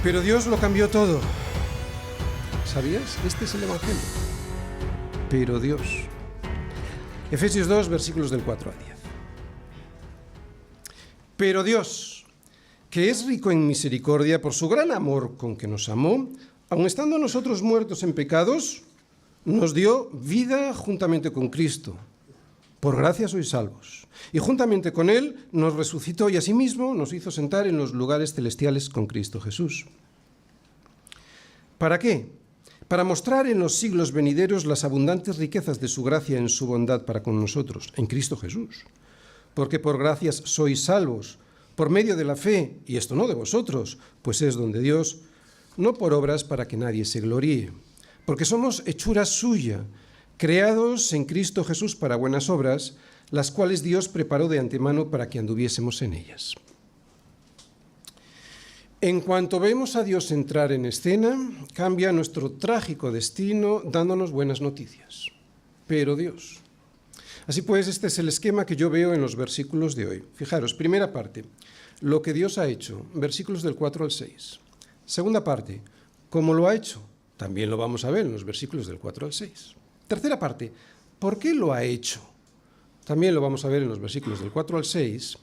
Pero Dios lo cambió todo. ¿Sabías? Este es el Evangelio. Pero Dios. Efesios 2, versículos del 4 al 10. Pero Dios, que es rico en misericordia por su gran amor con que nos amó, aun estando nosotros muertos en pecados, nos dio vida juntamente con Cristo. Por gracia sois salvos. Y juntamente con Él nos resucitó y asimismo nos hizo sentar en los lugares celestiales con Cristo Jesús. ¿Para qué? Para mostrar en los siglos venideros las abundantes riquezas de su gracia en su bondad para con nosotros, en Cristo Jesús. Porque por gracias sois salvos, por medio de la fe, y esto no de vosotros, pues es don de Dios, no por obras para que nadie se gloríe. Porque somos hechura suya, creados en Cristo Jesús para buenas obras, las cuales Dios preparó de antemano para que anduviésemos en ellas. En cuanto vemos a Dios entrar en escena, cambia nuestro trágico destino dándonos buenas noticias. Pero Dios. Así pues, este es el esquema que yo veo en los versículos de hoy. Fijaros, primera parte, lo que Dios ha hecho, versículos del 4 al 6. Segunda parte, cómo lo ha hecho, también lo vamos a ver en los versículos del 4 al 6. Tercera parte, ¿por qué lo ha hecho? También lo vamos a ver en los versículos del 4 al 6.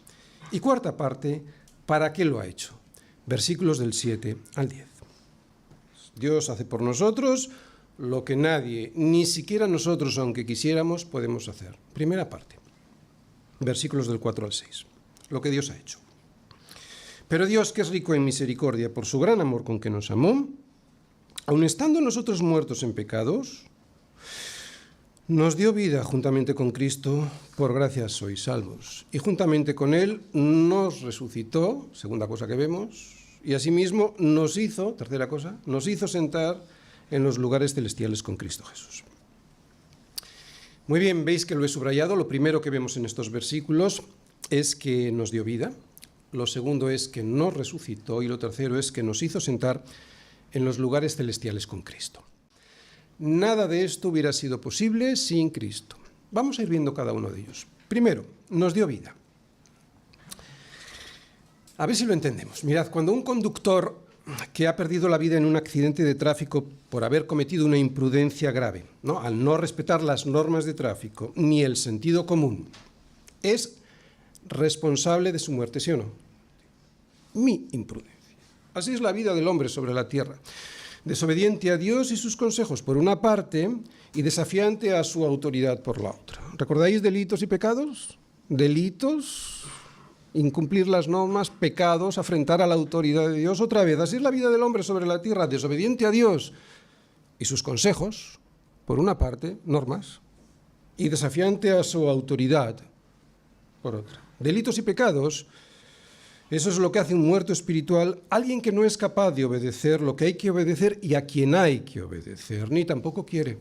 Y cuarta parte, ¿para qué lo ha hecho? Versículos del 7 al 10. Dios hace por nosotros lo que nadie, ni siquiera nosotros, aunque quisiéramos, podemos hacer. Primera parte, versículos del 4 al 6. Lo que Dios ha hecho. Pero Dios, que es rico en misericordia por su gran amor con que nos amó, aun estando nosotros muertos en pecados, nos dio vida juntamente con Cristo, por gracia sois salvos. Y juntamente con Él nos resucitó, segunda cosa que vemos, y asimismo nos hizo, tercera cosa, nos hizo sentar en los lugares celestiales con Cristo Jesús. Muy bien, veis que lo he subrayado. Lo primero que vemos en estos versículos es que nos dio vida, lo segundo es que nos resucitó y lo tercero es que nos hizo sentar en los lugares celestiales con Cristo. Nada de esto hubiera sido posible sin Cristo. Vamos a ir viendo cada uno de ellos. Primero, nos dio vida. A ver si lo entendemos. Mirad, cuando un conductor que ha perdido la vida en un accidente de tráfico por haber cometido una imprudencia grave, ¿no?, al no respetar las normas de tráfico ni el sentido común, es responsable de su muerte, ¿sí o no? Mi imprudencia. Así es la vida del hombre sobre la tierra. Desobediente a Dios y sus consejos por una parte y desafiante a su autoridad por la otra. ¿Recordáis delitos y pecados? Delitos, incumplir las normas, pecados, afrentar a la autoridad de Dios. Otra vez, así es la vida del hombre sobre la tierra, desobediente a Dios y sus consejos, por una parte, normas, y desafiante a su autoridad, por otra. Delitos y pecados, eso es lo que hace un muerto espiritual, alguien que no es capaz de obedecer lo que hay que obedecer y a quien hay que obedecer, ni tampoco quiere.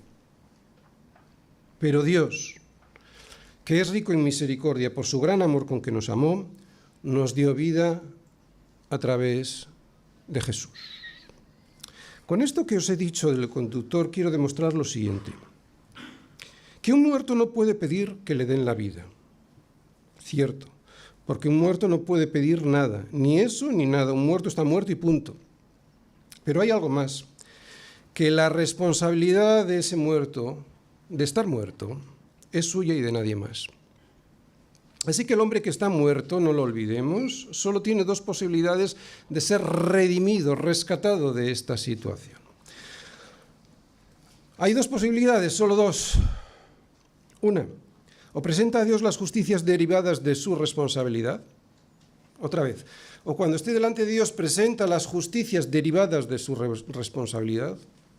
Pero Dios, que es rico en misericordia por su gran amor con que nos amó, nos dio vida a través de Jesús. Con esto que os he dicho del conductor, quiero demostrar lo siguiente: que un muerto no puede pedir que le den la vida. Cierto, porque un muerto no puede pedir nada, ni eso ni nada. Un muerto está muerto y punto. Pero hay algo más, que la responsabilidad de ese muerto, de estar muerto, es suya y de nadie más. Así que el hombre que está muerto, no lo olvidemos, solo tiene dos posibilidades de ser redimido, rescatado de esta situación. Hay dos posibilidades, solo dos. Una, o presenta a Dios las justicias derivadas de su responsabilidad. Otra vez, o cuando esté delante de Dios presenta las justicias derivadas de su responsabilidad,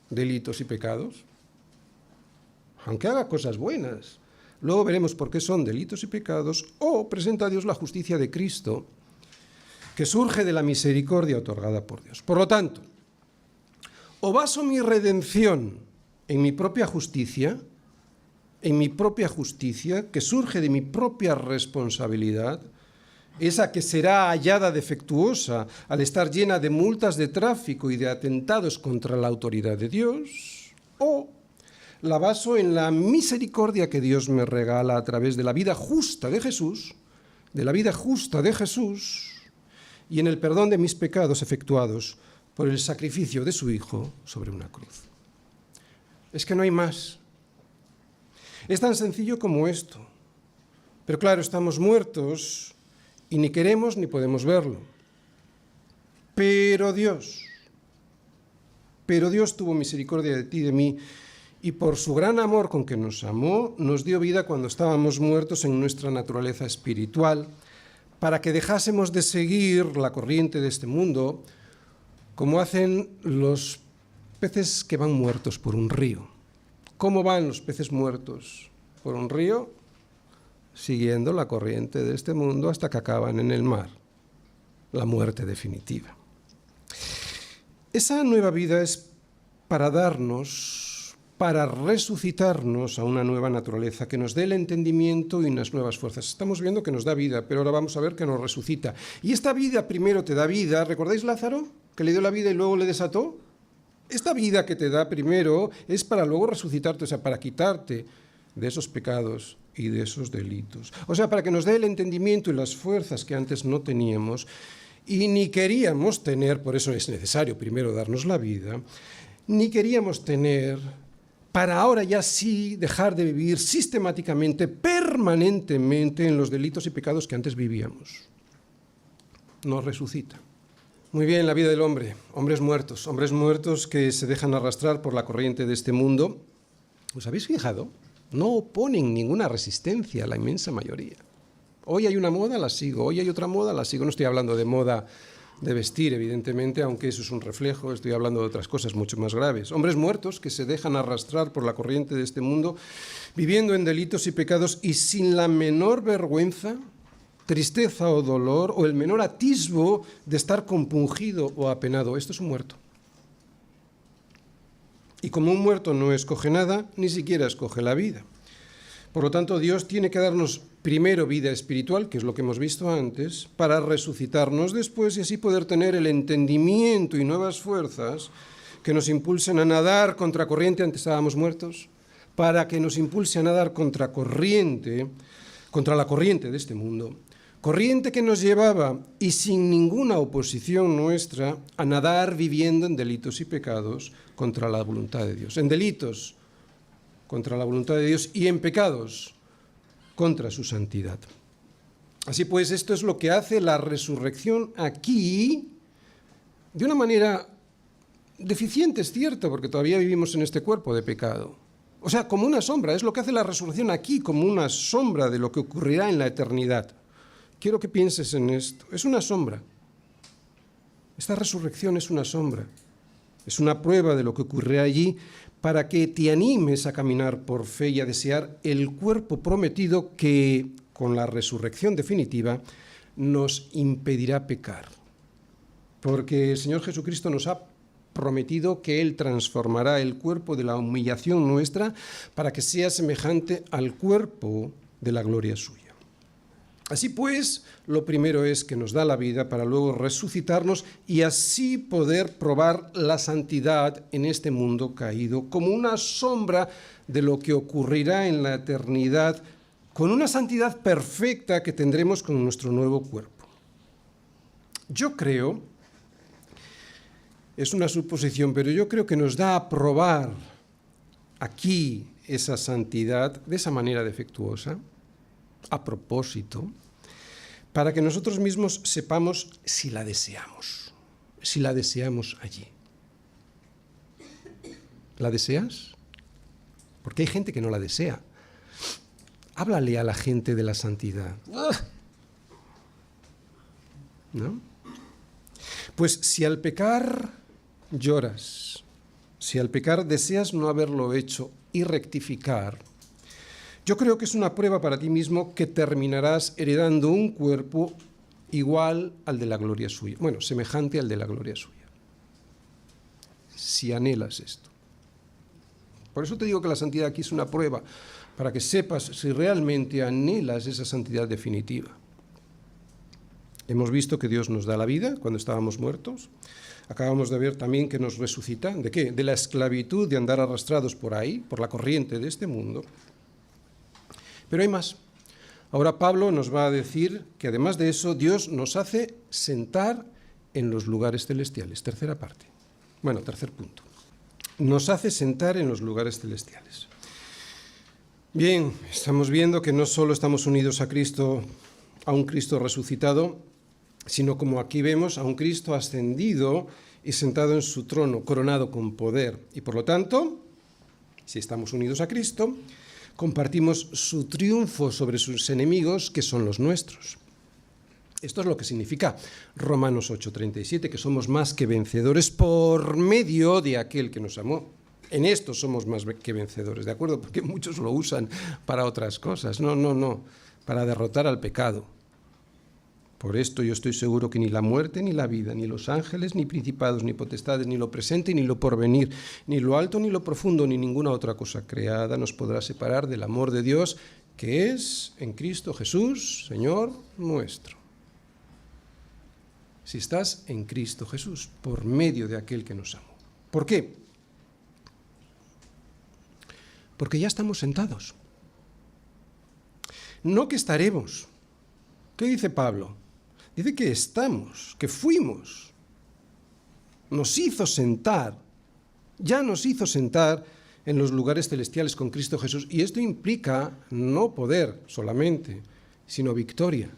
delitos y pecados, aunque haga cosas buenas. Luego veremos por qué son delitos y pecados, o presenta a Dios la justicia de Cristo, que surge de la misericordia otorgada por Dios. Por lo tanto, o baso mi redención en mi propia justicia, que surge de mi propia responsabilidad, esa que será hallada defectuosa al estar llena de multas de tráfico y de atentados contra la autoridad de Dios, o la baso en la misericordia que Dios me regala a través de la vida justa de Jesús, y en el perdón de mis pecados efectuados por el sacrificio de su Hijo sobre una cruz. Es que no hay más. Es tan sencillo como esto. Pero claro, estamos muertos y ni queremos ni podemos verlo. Pero Dios tuvo misericordia de ti y de mí, y por su gran amor con que nos amó, nos dio vida cuando estábamos muertos en nuestra naturaleza espiritual, para que dejásemos de seguir la corriente de este mundo, como hacen los peces que van muertos por un río. ¿Cómo van los peces muertos por un río? Siguiendo la corriente de este mundo hasta que acaban en el mar, la muerte definitiva. Esa nueva vida es para resucitarnos a una nueva naturaleza, que nos dé el entendimiento y unas nuevas fuerzas. Estamos viendo que nos da vida, pero ahora vamos a ver que nos resucita. Y esta vida primero te da vida. ¿Recordáis Lázaro, que le dio la vida y luego le desató? Esta vida que te da primero es para luego resucitarte, o sea, para quitarte de esos pecados y de esos delitos. O sea, para que nos dé el entendimiento y las fuerzas que antes no teníamos y ni queríamos tener, por eso es necesario primero darnos la vida, ni queríamos tener, para ahora ya sí dejar de vivir sistemáticamente, permanentemente en los delitos y pecados que antes vivíamos. Nos resucita. Muy bien, la vida del hombre, hombres muertos que se dejan arrastrar por la corriente de este mundo. ¿Os habéis fijado? No oponen ninguna resistencia a la inmensa mayoría. Hoy hay una moda, la sigo. Hoy hay otra moda, la sigo. No estoy hablando de moda de vestir, evidentemente, aunque eso es un reflejo. Estoy hablando de otras cosas mucho más graves. Hombres muertos que se dejan arrastrar por la corriente de este mundo, viviendo en delitos y pecados y sin la menor vergüenza, tristeza o dolor, o el menor atisbo de estar compungido o apenado. Esto es un muerto. Y como un muerto no escoge nada, ni siquiera escoge la vida. Por lo tanto, Dios tiene que darnos primero vida espiritual, que es lo que hemos visto antes, para resucitarnos después y así poder tener el entendimiento y nuevas fuerzas que nos impulsen a nadar contracorriente, antes estábamos muertos, para que nos impulse a nadar contracorriente, contra la corriente de este mundo, corriente que nos llevaba, y sin ninguna oposición nuestra, a nadar viviendo en delitos y pecados contra la voluntad de Dios. En delitos contra la voluntad de Dios y en pecados contra su santidad. Así pues, esto es lo que hace la resurrección aquí, de una manera deficiente, es cierto, porque todavía vivimos en este cuerpo de pecado. O sea, como una sombra, es lo que hace la resurrección aquí, como una sombra de lo que ocurrirá en la eternidad. Quiero que pienses en esto. Es una sombra. Esta resurrección es una sombra. Es una prueba de lo que ocurrirá allí para que te animes a caminar por fe y a desear el cuerpo prometido que, con la resurrección definitiva, nos impedirá pecar. Porque el Señor Jesucristo nos ha prometido que Él transformará el cuerpo de la humillación nuestra para que sea semejante al cuerpo de la gloria suya. Así pues, lo primero es que nos da la vida para luego resucitarnos y así poder probar la santidad en este mundo caído como una sombra de lo que ocurrirá en la eternidad con una santidad perfecta que tendremos con nuestro nuevo cuerpo. Yo creo, es una suposición, pero yo creo que nos da a probar aquí esa santidad de esa manera defectuosa, a propósito, para que nosotros mismos sepamos si la deseamos allí. ¿La deseas? Porque hay gente que no la desea. Háblale a la gente de la santidad. ¿No? Pues si al pecar lloras, si al pecar deseas no haberlo hecho y rectificar, yo creo que es una prueba para ti mismo que terminarás heredando un cuerpo igual al de la gloria suya. Bueno, semejante al de la gloria suya. Si anhelas esto. Por eso te digo que la santidad aquí es una prueba, para que sepas si realmente anhelas esa santidad definitiva. Hemos visto que Dios nos da la vida cuando estábamos muertos. Acabamos de ver también que nos resucita. ¿De qué? De la esclavitud de andar arrastrados por ahí, por la corriente de este mundo. Pero hay más. Ahora Pablo nos va a decir que además de eso, Dios nos hace sentar en los lugares celestiales. Tercera parte. Bueno, tercer punto. Nos hace sentar en los lugares celestiales. Bien, estamos viendo que no solo estamos unidos a Cristo, a un Cristo resucitado, sino como aquí vemos, a un Cristo ascendido y sentado en su trono, coronado con poder. Y por lo tanto, si estamos unidos a Cristo, compartimos su triunfo sobre sus enemigos, que son los nuestros. Esto es lo que significa Romanos 8:37, que somos más que vencedores por medio de aquel que nos amó. En esto somos más que vencedores, ¿de acuerdo? Porque muchos lo usan para otras cosas. No, para derrotar al pecado. Por esto yo estoy seguro que ni la muerte, ni la vida, ni los ángeles, ni principados, ni potestades, ni lo presente, ni lo porvenir, ni lo alto, ni lo profundo, ni ninguna otra cosa creada nos podrá separar del amor de Dios, que es en Cristo Jesús, Señor nuestro. Si estás en Cristo Jesús, por medio de aquel que nos amó. ¿Por qué? Porque ya estamos sentados. No que estaremos. ¿Qué dice Pablo? Dice que estamos, que fuimos. Nos hizo sentar, ya nos hizo sentar en los lugares celestiales con Cristo Jesús. Y esto implica no poder solamente, sino victoria.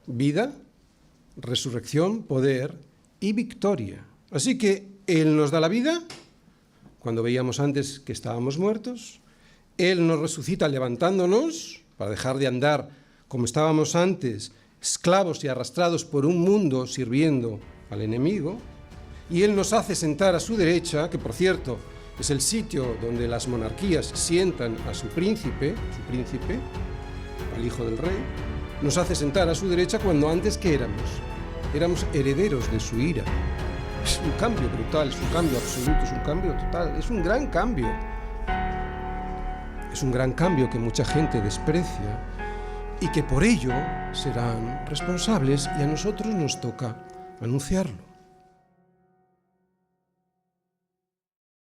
Vida, resurrección, poder y victoria. Así que Él nos da la vida, cuando veíamos antes que estábamos muertos. Él nos resucita levantándonos para dejar de andar como estábamos antes, esclavos y arrastrados por un mundo sirviendo al enemigo. Y Él nos hace sentar a su derecha, que por cierto es el sitio donde las monarquías sientan a su príncipe, al hijo del rey. Nos hace sentar a su derecha cuando antes que éramos herederos de su ira. Es un cambio brutal, es un cambio absoluto, es un cambio total, es un gran cambio. Es un gran cambio que mucha gente desprecia y que por ello serán responsables y a nosotros nos toca anunciarlo.